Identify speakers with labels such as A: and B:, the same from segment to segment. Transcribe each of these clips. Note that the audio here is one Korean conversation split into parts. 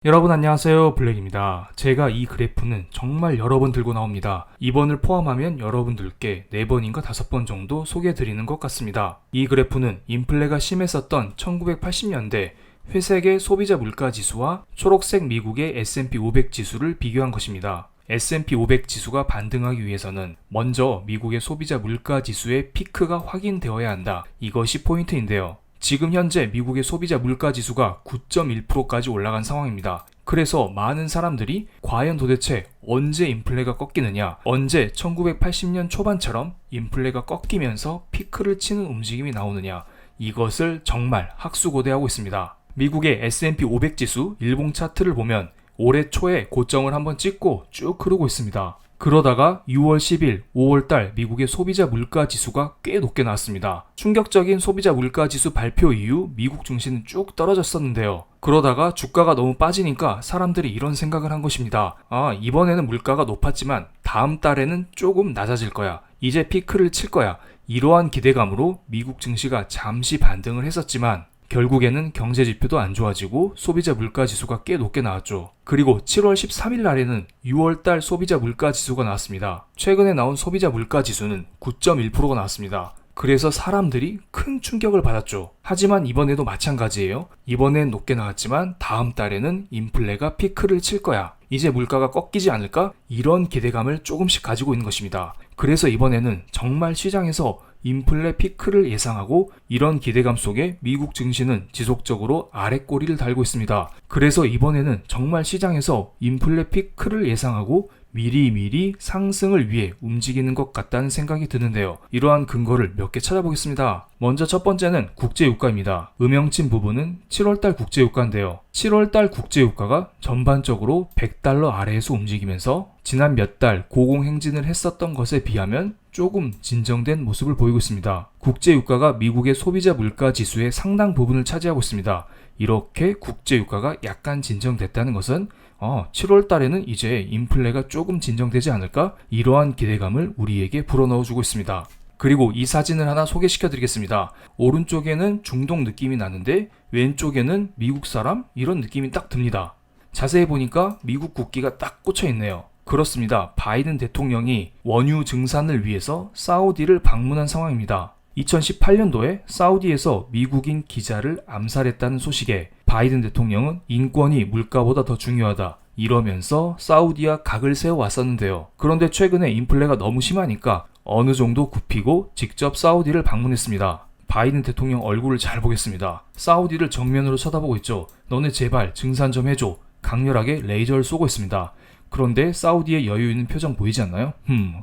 A: 여러분 안녕하세요, 블랙입니다. 제가 이 그래프는 정말 여러 번 들고 나옵니다. 이번을 포함하면 여러분들께 4번인가 5번 정도 소개해드리는 것 같습니다. 이 그래프는 인플레가 심했었던 1980년대 회색의 소비자 물가 지수와 초록색 미국의 S&P 500 지수를 비교한 것입니다. S&P 500 지수가 반등하기 위해서는 먼저 미국의 소비자 물가 지수의 피크가 확인되어야 한다. 이것이 포인트인데요. 지금 현재 미국의 소비자 물가 지수가 9.1%까지 올라간 상황입니다. 그래서 많은 사람들이 과연 도대체 언제 인플레가 꺾이느냐, 언제 1980년 초반처럼 인플레가 꺾이면서 피크를 치는 움직임이 나오느냐, 이것을 정말 학수고대하고 있습니다. 미국의 S&P 500 지수 일봉 차트를 보면 올해 초에 고점을 한번 찍고 쭉 흐르고 있습니다. 그러다가 6월 10일, 5월달 미국의 소비자 물가 지수가 꽤 높게 나왔습니다. 충격적인 소비자 물가 지수 발표 이후 미국 증시는 쭉 떨어졌었는데요. 그러다가 주가가 너무 빠지니까 사람들이 이런 생각을 한 것입니다. 이번에는 물가가 높았지만 다음 달에는 조금 낮아질 거야. 이제 피크를 칠 거야. 이러한 기대감으로 미국 증시가 잠시 반등을 했었지만 결국에는 경제 지표도 안 좋아지고 소비자 물가 지수가 꽤 높게 나왔죠. 그리고 7월 13일 날에는 6월달 소비자 물가 지수가 나왔습니다. 최근에 나온 소비자 물가 지수는 9.1%가 나왔습니다. 그래서 사람들이 큰 충격을 받았죠. 하지만 이번에도 마찬가지예요. 이번엔 높게 나왔지만 다음 달에는 인플레가 피크를 칠 거야. 이제 물가가 꺾이지 않을까? 이런 기대감을 조금씩 가지고 있는 것입니다. 그래서 이번에는 정말 시장에서 인플레 피크를 예상하고 이런 기대감 속에 미국 증시는 지속적으로 아랫꼬리를 달고 있습니다. 그래서 이번에는 정말 시장에서 인플레 피크를 예상하고 미리미리 상승을 위해 움직이는 것 같다는 생각이 드는데요. 이러한 근거를 몇 개 찾아보겠습니다. 먼저 첫 번째는 국제유가입니다. 음영친 부분은 7월달 국제유가인데요. 7월달 국제유가가 전반적으로 100달러 아래에서 움직이면서 지난 몇 달 고공행진을 했었던 것에 비하면 조금 진정된 모습을 보이고 있습니다. 국제유가가 미국의 소비자 물가 지수의 상당 부분을 차지하고 있습니다. 이렇게 국제유가가 약간 진정됐다는 것은 7월 달에는 이제 인플레가 조금 진정되지 않을까? 이러한 기대감을 우리에게 불어넣어주고 있습니다. 그리고 이 사진을 하나 소개시켜 드리겠습니다. 오른쪽에는 중동 느낌이 나는데 왼쪽에는 미국 사람? 이런 느낌이 딱 듭니다. 자세히 보니까 미국 국기가 딱 꽂혀 있네요. 그렇습니다. 바이든 대통령이 원유 증산을 위해서 사우디를 방문한 상황입니다. 2018년도에 사우디에서 미국인 기자를 암살했다는 소식에 바이든 대통령은 인권이 물가보다 더 중요하다 이러면서 사우디와 각을 세워왔었는데요. 그런데 최근에 인플레가 너무 심하니까 어느 정도 굽히고 직접 사우디를 방문했습니다. 바이든 대통령 얼굴을 잘 보겠습니다. 사우디를 정면으로 쳐다보고 있죠. 너네 제발 증산 좀 해줘. 강렬하게 레이저를 쏘고 있습니다. 그런데 사우디의 여유 있는 표정 보이지 않나요?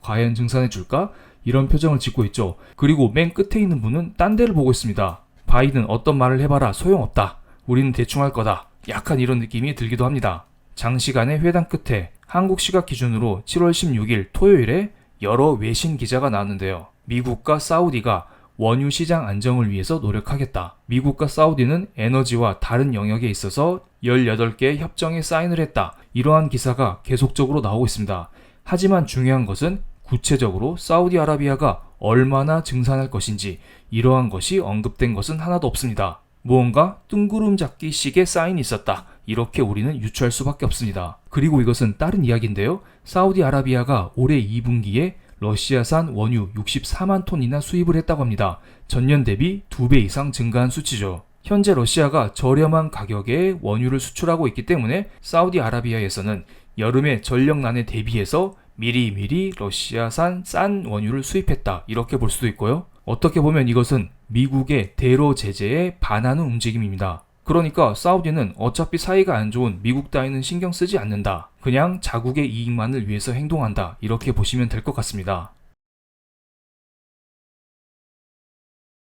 A: 과연 증산해줄까? 이런 표정을 짓고 있죠. 그리고 맨 끝에 있는 분은 딴 데를 보고 있습니다. 바이든 어떤 말을 해봐라 소용없다. 우리는 대충 할 거다. 약간 이런 느낌이 들기도 합니다. 장시간의 회담 끝에 한국 시각 기준으로 7월 16일 토요일에 여러 외신 기자가 나왔는데요. 미국과 사우디가 원유 시장 안정을 위해서 노력하겠다. 미국과 사우디는 에너지와 다른 영역에 있어서 18개의 협정에 사인을 했다. 이러한 기사가 계속적으로 나오고 있습니다. 하지만 중요한 것은 구체적으로 사우디아라비아가 얼마나 증산할 것인지 이러한 것이 언급된 것은 하나도 없습니다. 무언가 뜬구름 잡기식의 사인이 있었다. 이렇게 우리는 유추할 수밖에 없습니다. 그리고 이것은 다른 이야기인데요. 사우디아라비아가 올해 2분기에 러시아산 원유 64만 톤이나 수입을 했다고 합니다. 전년 대비 2배 이상 증가한 수치죠. 현재 러시아가 저렴한 가격에 원유를 수출하고 있기 때문에 사우디아라비아에서는 여름의 전력난에 대비해서 미리미리 러시아산 싼 원유를 수입했다. 이렇게 볼 수도 있고요. 어떻게 보면 이것은 미국의 대로 제재에 반하는 움직임입니다. 그러니까 사우디는 어차피 사이가 안 좋은 미국 따위는 신경 쓰지 않는다. 그냥 자국의 이익만을 위해서 행동한다. 이렇게 보시면 될 것 같습니다.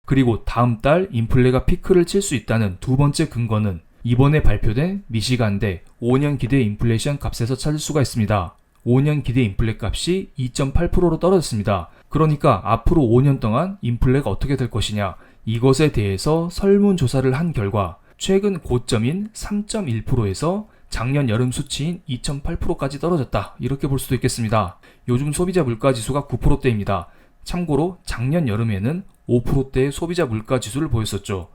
A: 그리고 다음 달 인플레가 피크를 칠 수 있다는 두 번째 근거는 이번에 발표된 미시간대 5년 기대 인플레이션 값에서 찾을 수가 있습니다. 5년 기대 인플레 값이 2.8%로 떨어졌습니다. 그러니까 앞으로 5년 동안 인플레가 어떻게 될 것이냐 이것에 대해서 설문조사를 한 결과 최근 고점인 3.1%에서 작년 여름 수치인 2.8%까지 떨어졌다. 이렇게 볼 수도 있겠습니다. 요즘 소비자 물가 지수가 9%대입니다. 참고로 작년 여름에는 5%대의 소비자 물가 지수를 보였었죠.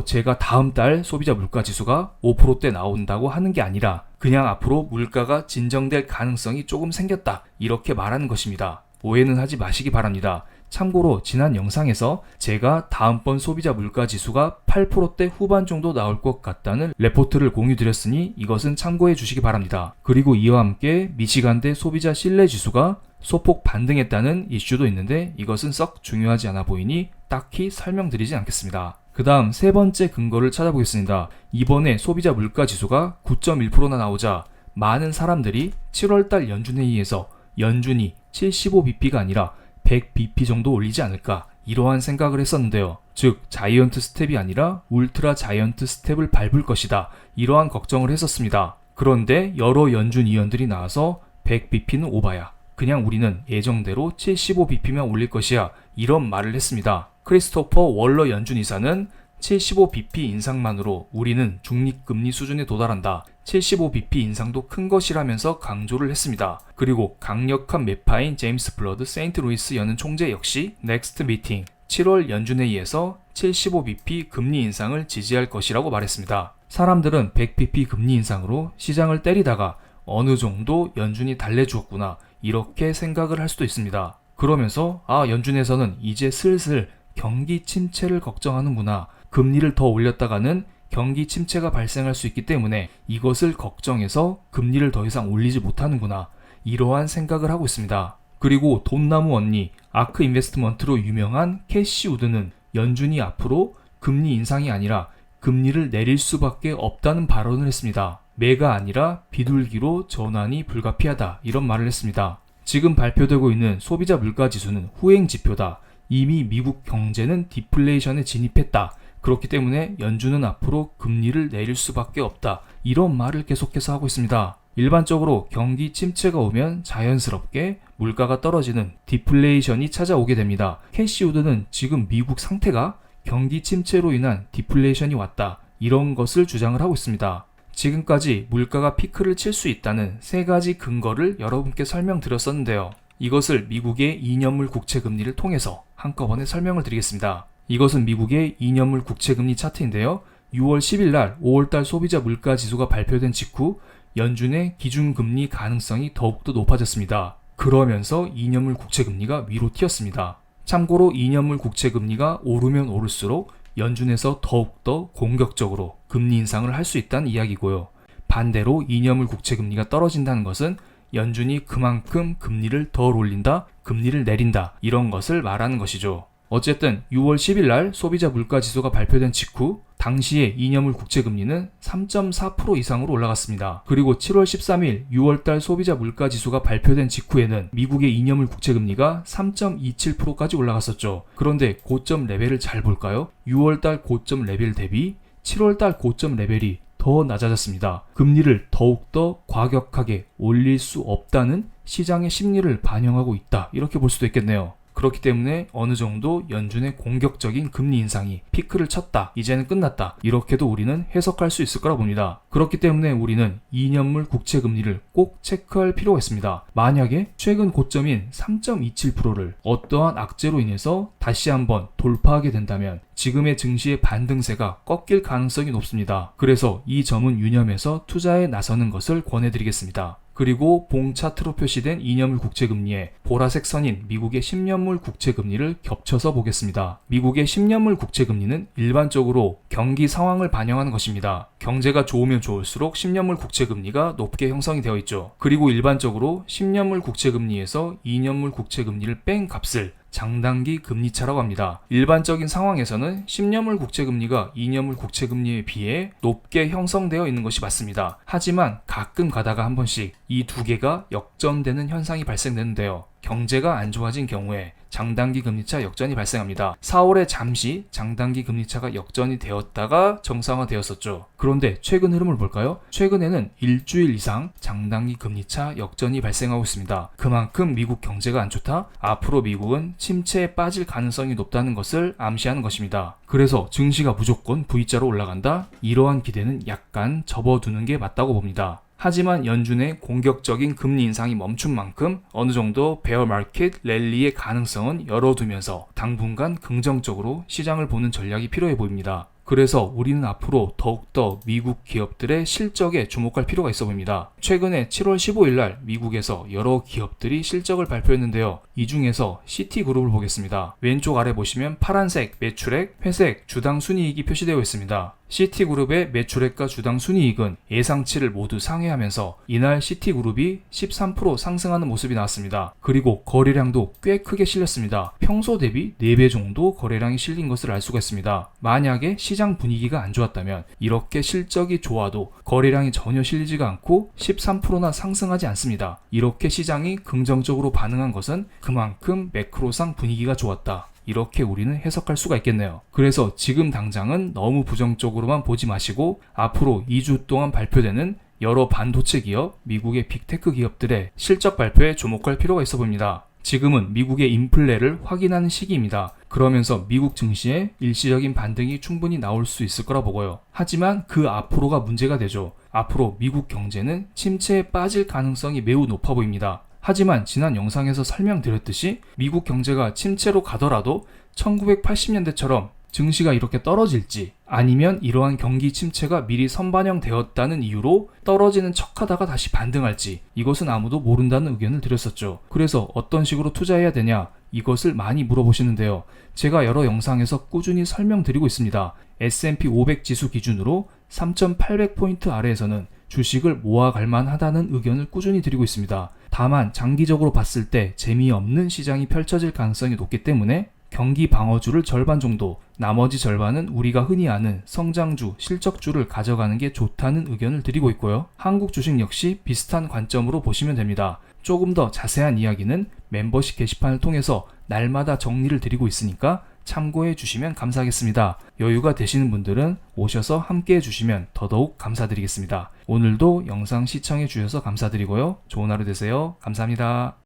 A: 제가 다음 달 소비자 물가 지수가 5%대 나온다고 하는 게 아니라 그냥 앞으로 물가가 진정될 가능성이 조금 생겼다, 이렇게 말하는 것입니다. 오해는 하지 마시기 바랍니다. 참고로 지난 영상에서 제가 다음번 소비자 물가 지수가 8%대 후반 정도 나올 것 같다는 레포트를 공유드렸으니 이것은 참고해 주시기 바랍니다. 그리고 이와 함께 미시간대 소비자 신뢰 지수가 소폭 반등했다는 이슈도 있는데 이것은 썩 중요하지 않아 보이니 딱히 설명드리지 않겠습니다. 그 다음 세 번째 근거를 찾아보겠습니다. 이번에 소비자 물가 지수가 9.1%나 나오자 많은 사람들이 7월달 연준회의에서 연준이 75bp가 아니라 100bp 정도 올리지 않을까, 이러한 생각을 했었는데요. 즉 자이언트 스텝이 아니라 울트라 자이언트 스텝을 밟을 것이다, 이러한 걱정을 했었습니다. 그런데 여러 연준 위원들이 나와서 100bp는 오바야, 그냥 우리는 예정대로 75bp만 올릴 것이야, 이런 말을 했습니다. 크리스토퍼 월러 연준 이사는 75bp 인상만으로 우리는 중립금리 수준에 도달한다, 75bp 인상도 큰 것이라면서 강조를 했습니다. 그리고 강력한 매파인 제임스 블러드 세인트루이스 연은 총재 역시 넥스트 미팅 7월 연준회의에서 75bp 금리 인상을 지지할 것이라고 말했습니다. 사람들은 100bp 금리 인상으로 시장을 때리다가 어느 정도 연준이 달래주었구나, 이렇게 생각을 할 수도 있습니다. 그러면서 연준에서는 이제 슬슬 경기 침체를 걱정하는구나, 금리를 더 올렸다가는 경기 침체가 발생할 수 있기 때문에 이것을 걱정해서 금리를 더 이상 올리지 못하는구나, 이러한 생각을 하고 있습니다. 그리고 돈나무 언니, 아크 인베스트먼트로 유명한 캐시 우드는 연준이 앞으로 금리 인상이 아니라 금리를 내릴 수밖에 없다는 발언을 했습니다. 매가 아니라 비둘기로 전환이 불가피하다, 이런 말을 했습니다. 지금 발표되고 있는 소비자 물가 지수는 후행 지표다. 이미 미국 경제는 디플레이션에 진입했다. 그렇기 때문에 연준은 앞으로 금리를 내릴 수밖에 없다, 이런 말을 계속해서 하고 있습니다. 일반적으로 경기 침체가 오면 자연스럽게 물가가 떨어지는 디플레이션이 찾아오게 됩니다. 캐시 우드는 지금 미국 상태가 경기 침체로 인한 디플레이션이 왔다, 이런 것을 주장을 하고 있습니다. 지금까지 물가가 피크를 칠 수 있다는 세 가지 근거를 여러분께 설명드렸었는데요. 이것을 미국의 2년물 국채 금리를 통해서 한꺼번에 설명을 드리겠습니다. 이것은 미국의 2년물 국채 금리 차트인데요. 6월 10일 날 5월달 소비자 물가 지수가 발표된 직후 연준의 기준금리 가능성이 더욱더 높아졌습니다. 그러면서 2년물 국채 금리가 위로 튀었습니다. 참고로 2년물 국채 금리가 오르면 오를수록 연준에서 더욱더 공격적으로 금리 인상을 할 수 있다는 이야기고요. 반대로 2년물 국채 금리가 떨어진다는 것은 연준이 그만큼 금리를 덜 올린다, 금리를 내린다, 이런 것을 말하는 것이죠. 어쨌든 6월 10일 날 소비자 물가 지수가 발표된 직후 당시의 2년물 국채 금리는 3.4% 이상으로 올라갔습니다. 그리고 7월 13일 6월달 소비자 물가 지수가 발표된 직후에는 미국의 2년물 국채 금리가 3.27%까지 올라갔었죠. 그런데 고점 레벨을 잘 볼까요? 6월달 고점 레벨 대비 7월달 고점 레벨이 더 낮아졌습니다. 금리를 더욱더 과격하게 올릴 수 없다는 시장의 심리를 반영하고 있다, 이렇게 볼 수도 있겠네요. 그렇기 때문에 어느 정도 연준의 공격적인 금리 인상이 피크를 쳤다, 이제는 끝났다, 이렇게도 우리는 해석할 수 있을 거라 봅니다. 그렇기 때문에 우리는 2년물 국채 금리를 꼭 체크할 필요가 있습니다. 만약에 최근 고점인 3.27%를 어떠한 악재로 인해서 다시 한번 돌파하게 된다면 지금의 증시의 반등세가 꺾일 가능성이 높습니다. 그래서 이 점은 유념해서 투자에 나서는 것을 권해드리겠습니다. 그리고 봉 차트로 표시된 2년물 국채금리에 보라색 선인 미국의 10년물 국채금리를 겹쳐서 보겠습니다. 미국의 10년물 국채금리는 일반적으로 경기 상황을 반영하는 것입니다. 경제가 좋으면 좋을수록 10년물 국채금리가 높게 형성이 되어 있죠. 그리고 일반적으로 10년물 국채금리에서 2년물 국채금리를 뺀 값을 장단기 금리차라고 합니다. 일반적인 상황에서는 10년물 국채금리가 2년물 국채금리에 비해 높게 형성되어 있는 것이 맞습니다. 하지만 가끔 가다가 한 번씩 이 두 개가 역전되는 현상이 발생되는데요. 경제가 안 좋아진 경우에 장단기 금리차 역전이 발생합니다. 4월에 잠시 장단기 금리차가 역전이 되었다가 정상화되었었죠. 그런데 최근 흐름을 볼까요? 최근에는 일주일 이상 장단기 금리차 역전이 발생하고 있습니다. 그만큼 미국 경제가 안 좋다? 앞으로 미국은 침체에 빠질 가능성이 높다는 것을 암시하는 것입니다. 그래서 증시가 무조건 V자로 올라간다? 이러한 기대는 약간 접어두는 게 맞다고 봅니다. 하지만 연준의 공격적인 금리 인상이 멈춘 만큼 어느 정도 베어 마켓 랠리의 가능성은 열어두면서 당분간 긍정적으로 시장을 보는 전략이 필요해 보입니다. 그래서 우리는 앞으로 더욱더 미국 기업들의 실적에 주목할 필요가 있어 보입니다. 최근에 7월 15일 날 미국에서 여러 기업들이 실적을 발표했는데요. 이 중에서 시티그룹을 보겠습니다. 왼쪽 아래 보시면 파란색 매출액, 회색 주당 순이익이 표시되어 있습니다. 시티그룹의 매출액과 주당 순이익은 예상치를 모두 상회하면서 이날 시티그룹이 13% 상승하는 모습이 나왔습니다. 그리고 거래량도 꽤 크게 실렸습니다. 평소 대비 4배 정도 거래량이 실린 것을 알 수가 있습니다. 만약에 시장 분위기가 안 좋았다면 이렇게 실적이 좋아도 거래량이 전혀 실리지가 않고 13%나 상승하지 않습니다. 이렇게 시장이 긍정적으로 반응한 것은 그만큼 매크로상 분위기가 좋았다. 이렇게 우리는 해석할 수가 있겠네요. 그래서 지금 당장은 너무 부정적으로만 보지 마시고 앞으로 2주 동안 발표되는 여러 반도체 기업, 미국의 빅테크 기업들의 실적 발표에 주목할 필요가 있어 보입니다. 지금은 미국의 인플레를 확인하는 시기입니다. 그러면서 미국 증시에 일시적인 반등이 충분히 나올 수 있을 거라 보고요. 하지만 그 앞으로가 문제가 되죠. 앞으로 미국 경제는 침체에 빠질 가능성이 매우 높아 보입니다. 하지만 지난 영상에서 설명드렸듯이 미국 경제가 침체로 가더라도 1980년대처럼 증시가 이렇게 떨어질지 아니면 이러한 경기 침체가 미리 선반영되었다는 이유로 떨어지는 척하다가 다시 반등할지 이것은 아무도 모른다는 의견을 드렸었죠. 그래서 어떤 식으로 투자해야 되냐 이것을 많이 물어보시는데요. 제가 여러 영상에서 꾸준히 설명드리고 있습니다. S&P 500 지수 기준으로 3,800포인트 아래에서는 주식을 모아갈 만하다는 의견을 꾸준히 드리고 있습니다. 다만 장기적으로 봤을 때 재미없는 시장이 펼쳐질 가능성이 높기 때문에 경기 방어주를 절반 정도, 나머지 절반은 우리가 흔히 아는 성장주, 실적주를 가져가는 게 좋다는 의견을 드리고 있고요. 한국 주식 역시 비슷한 관점으로 보시면 됩니다. 조금 더 자세한 이야기는 멤버십 게시판을 통해서 날마다 정리를 드리고 있으니까 참고해 주시면 감사하겠습니다. 여유가 되시는 분들은 오셔서 함께 해주시면 더더욱 감사드리겠습니다. 오늘도 영상 시청해 주셔서 감사드리고요. 좋은 하루 되세요. 감사합니다.